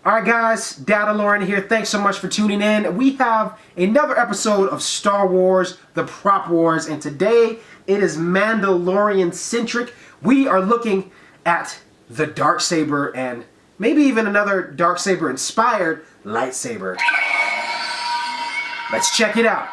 Alright guys, DadaLorian here. Thanks so much for tuning in. We have another episode of Star Wars, The Prop Wars, and today it is Mandalorian centric. We are looking at the Darksaber and maybe even another Darksaber inspired lightsaber. Let's check it out.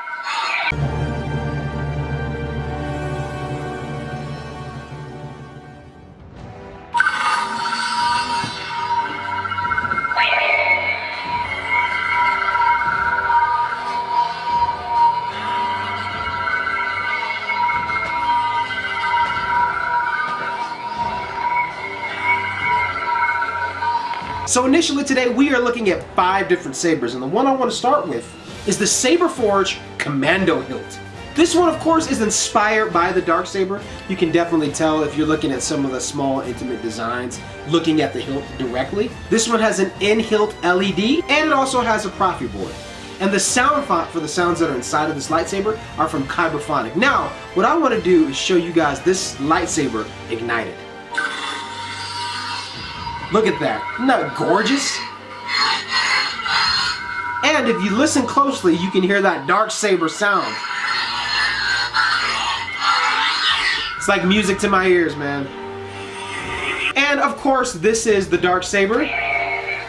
So initially today we are looking at 5 different sabers, and the one I want to start with is the Saber Forge Commando hilt. This one of course is inspired by the Darksaber. You can definitely tell if you're looking at some of the small intimate designs looking at the hilt directly. This one has an in-hilt LED and it also has a Profi board. And the sound font for the sounds that are inside of this lightsaber are from Kyberphonic. Now, what I want to do is show you guys this lightsaber ignited. Look at that. Isn't that gorgeous? And if you listen closely, you can hear that Darksaber sound. It's like music to my ears, man. And of course, this is the Darksaber.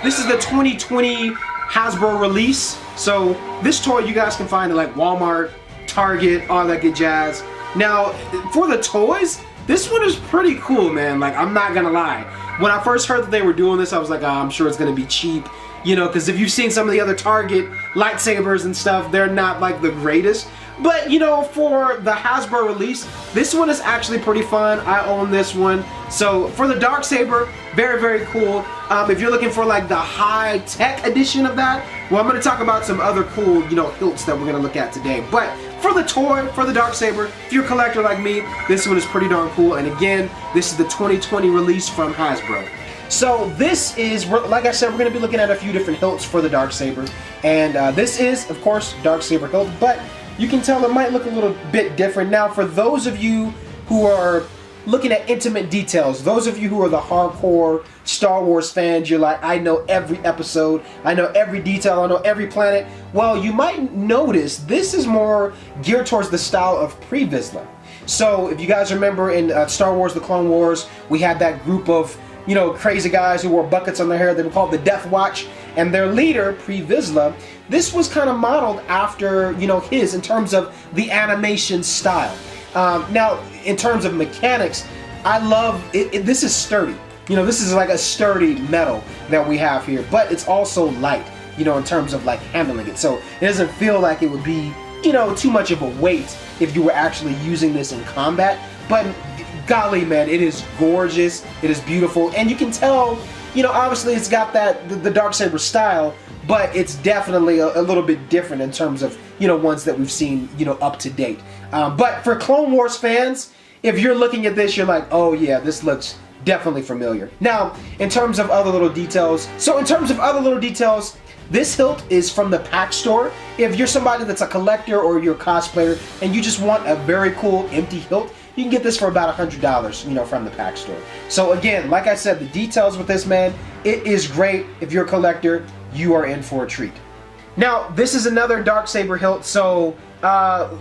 This is the 2020 Hasbro release. So this toy you guys can find at like Walmart, Target, all that good jazz. Now, for the toys, this one is pretty cool, man. Like, I'm not gonna lie. When I first heard that they were doing this, I was like, oh, I'm sure it's gonna be cheap. You know, because if you've seen some of the other Target lightsabers and stuff, they're not like the greatest. But, you know, for the Hasbro release, this one is actually pretty fun. I own this one. So, for the Darksaber, very, very cool. If you're looking for like the high-tech edition of that, well, I'm going to talk about some other cool, you know, hilts that we're going to look at today. But for the toy, for the Darksaber, if you're a collector like me, this one is pretty darn cool. And again, this is the 2020 release from Hasbro. So this is, like I said, we're going to be looking at a few different hilts for the Darksaber. And this is, of course, Darksaber hilt, but you can tell it might look a little bit different. Now, for those of you who are looking at intimate details, those of you who are the hardcore Star Wars fans, you're like, I know every episode, I know every detail, I know every planet. Well, you might notice this is more geared towards the style of pre-Vizsla. So if you guys remember in Star Wars The Clone Wars, we had that group of, you know, crazy guys who wore buckets on their hair. They were called the Death Watch, and their leader, Pre-Vizsla, this was kind of modeled after, you know, his in terms of the animation style. Now, in terms of mechanics, I love it. This is sturdy. You know, this is like a sturdy metal that we have here, but it's also light, you know, in terms of like handling it. So it doesn't feel like it would be, you know, too much of a weight if you were actually using this in combat. But golly, man, it is gorgeous. It is beautiful, and you can tell, you know, obviously it's got that the Darksaber style, but it's definitely a little bit different in terms of, you know, ones that we've seen, you know, up to date. But for Clone Wars fans, if you're looking at this, you're like, oh yeah, this looks definitely familiar. Now, in terms of other little details, this hilt is from the pack store. If you're somebody that's a collector or you're a cosplayer and you just want a very cool empty hilt, you can get this for about $100, you know, from the pack store. So again, like I said, the details with this, man, it is great. If you're a collector, you are in for a treat. Now, this is another Darksaber hilt. So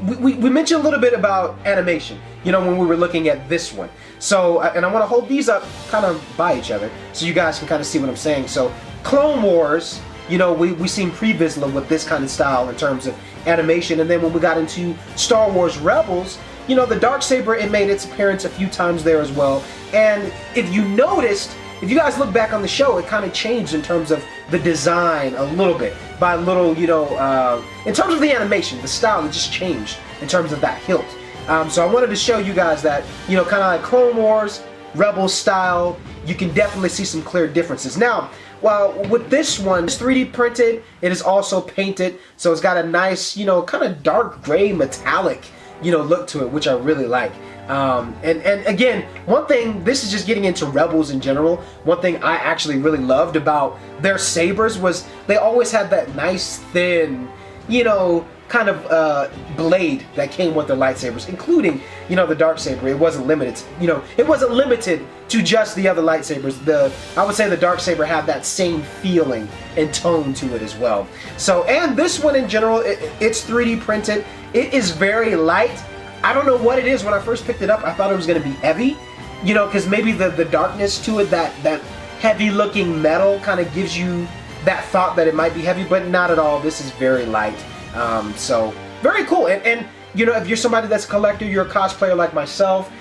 we mentioned a little bit about animation, you know, when we were looking at this one. So, and I want to hold these up kind of by each other so you guys can kind of see what I'm saying. So, Clone Wars, you know, we seen Pre-Vizsla with this kind of style in terms of animation, and then when we got into Star Wars Rebels, you know, the Darksaber, it made its appearance a few times there as well. And if you noticed, if you guys look back on the show, it kind of changed in terms of the design a little bit. By a little, you know, in terms of the animation, the style, it just changed in terms of that hilt. So I wanted to show you guys that, you know, kind of like Clone Wars, Rebels style, you can definitely see some clear differences. Now, well, with this one, it's 3D printed, it is also painted, so it's got a nice, you know, kind of dark gray metallic, you know, look to it, which I really like. And again, one thing, this is just getting into Rebels in general, one thing I actually really loved about their sabers was they always had that nice thin, you know, kind of blade that came with their lightsabers, including, you know, the Darksaber. It wasn't limited, you know, it wasn't limited to just the other lightsabers. I would say the Darksaber had that same feeling and tone to it as well. So, and this one in general, it's 3D printed. It is very light. I don't know what it is. When I first picked it up, I thought it was going to be heavy, you know, because maybe the darkness to it, that heavy looking metal kind of gives you that thought that it might be heavy, but not at all. This is very light. So very cool. And you know, if you're somebody that's a collector, you're a cosplayer like myself,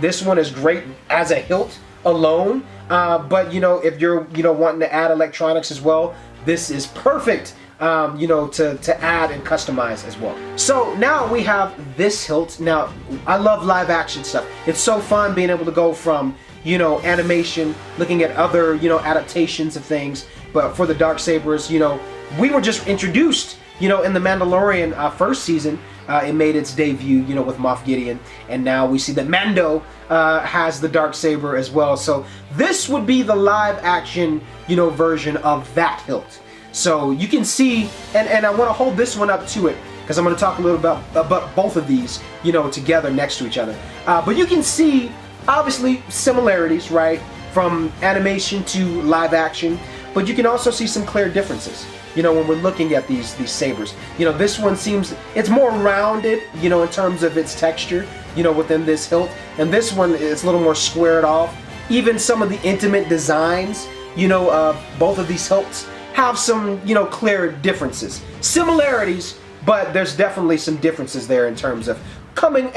this one is great as a hilt alone. But you know, if you're, you know, wanting to add electronics as well, this is perfect, you know, to add and customize as well. So now we have this hilt. Now, I love live action stuff. It's so fun being able to go from, you know, animation, looking at other, you know, adaptations of things. But for the Darksabers, you know, we were just introduced, you know, in the Mandalorian first season. It made its debut, you know, with Moff Gideon, and now we see that Mando has the Darksaber as well. So this would be the live action, you know, version of that hilt. So you can see, and I want to hold this one up to it, because I'm going to talk a little about both of these, you know, together next to each other. But you can see, obviously, similarities, right, from animation to live action, but you can also see some clear differences, you know, when we're looking at these sabers. You know, this one seems, it's more rounded, you know, in terms of its texture, you know, within this hilt, and this one is a little more squared off. Even some of the intimate designs, you know, both of these hilts have some, you know, clear differences. Similarities, but there's definitely some differences there in terms of coming,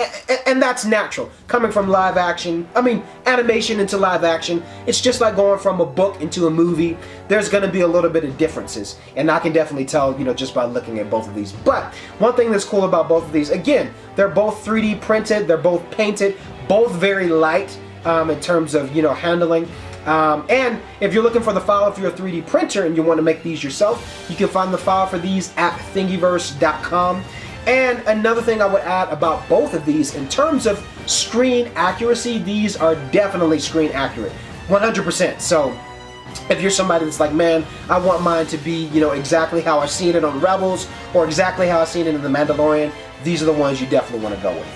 and that's natural. Coming from live action, I mean, animation into live action, it's just like going from a book into a movie. There's gonna be a little bit of differences, and I can definitely tell, you know, just by looking at both of these. But one thing that's cool about both of these, again, they're both 3D printed, they're both painted, both very light in terms of, you know, handling. And if you're looking for the file for your 3D printer and you want to make these yourself, you can find the file for these at thingiverse.com. And another thing I would add about both of these, in terms of screen accuracy, these are definitely screen accurate, 100%. So if you're somebody that's like, man, I want mine to be, you know, exactly how I've seen it on Rebels or exactly how I've seen it in The Mandalorian, these are the ones you definitely want to go with.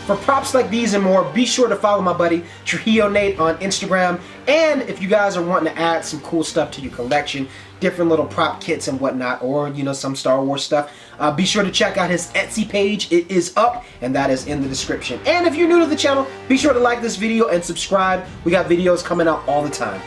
For props like these and more, be sure to follow my buddy Trujillo Nate on Instagram. And if you guys are wanting to add some cool stuff to your collection, different little prop kits and whatnot, or, you know, some Star Wars stuff, be sure to check out his Etsy page. It is up, and that is in the description. And if you're new to the channel, be sure to like this video and subscribe. We got videos coming out all the time.